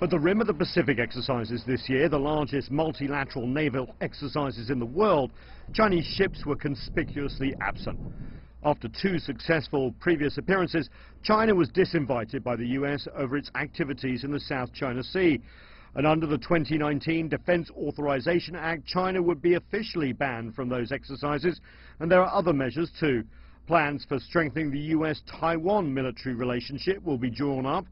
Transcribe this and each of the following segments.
At the rim of the Pacific exercises this year, the largest multilateral naval exercises in the world, Chinese ships were conspicuously absent. After two successful previous appearances, China was disinvited by the US over its activities in the South China Sea. And under the 2019 Defense Authorization Act, China would be officially banned from those exercises, and there are other measures too. Plans for strengthening the US-Taiwan military relationship will be drawn up.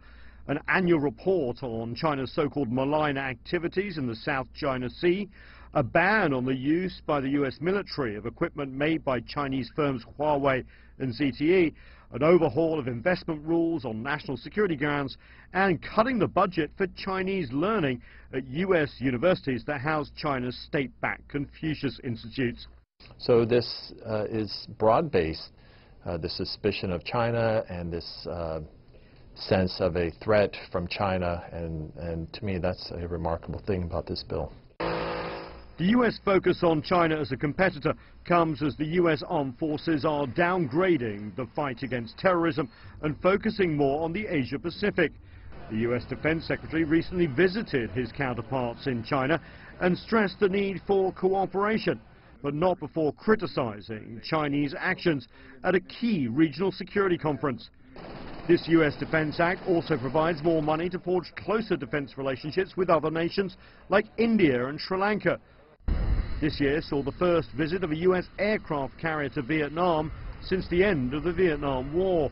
An annual report on China's so-called malign activities in the South China Sea, a ban on the use by the US military of equipment made by Chinese firms Huawei and ZTE, an overhaul of investment rules on national security grounds, and cutting the budget for Chinese learning at US universities that house China's state-backed Confucius institutes. So this is broad-based, the suspicion of China and this sense of a threat from China, and to me that's a remarkable thing about this bill. The US focus on China as a competitor comes as the US armed forces are downgrading the fight against terrorism and focusing more on the Asia-Pacific. The US Defense Secretary recently visited his counterparts in China and stressed the need for cooperation, but not before criticizing Chinese actions at a key regional security conference. This US Defense Act also provides more money to forge closer defense relationships with other nations like India and Sri Lanka. This year saw the first visit of a US aircraft carrier to Vietnam since the end of the Vietnam War.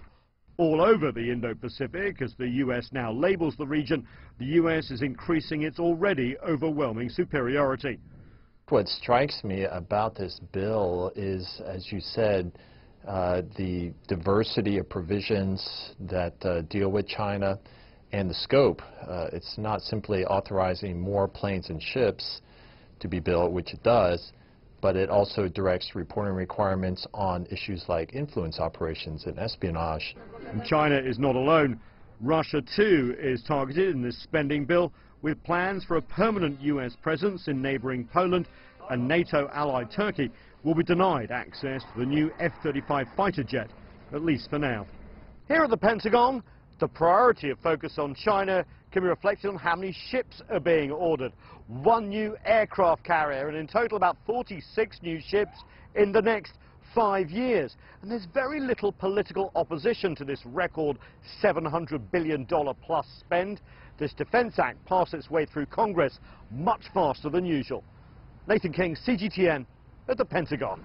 All over the Indo-Pacific, as the US now labels the region, the US is increasing its already overwhelming superiority. What strikes me about this bill is, as you said, the diversity of provisions that deal with China and the scope. It's not simply authorizing more planes and ships to be built, which it does, but it also directs reporting requirements on issues like influence operations and espionage. And China is not alone. Russia, too, is targeted in this spending bill, with plans for a permanent US presence in neighboring Poland, and NATO ally Turkey will be denied access to the new F-35 fighter jet, at least for now. Here at the Pentagon, the priority of focus on China can be reflected on how many ships are being ordered. One new aircraft carrier, and in total about 46 new ships in the next 5 years. And there's very little political opposition to this record $700 billion plus spend. This Defense Act passed its way through Congress much faster than usual. Nathan King, CGTN, at the Pentagon.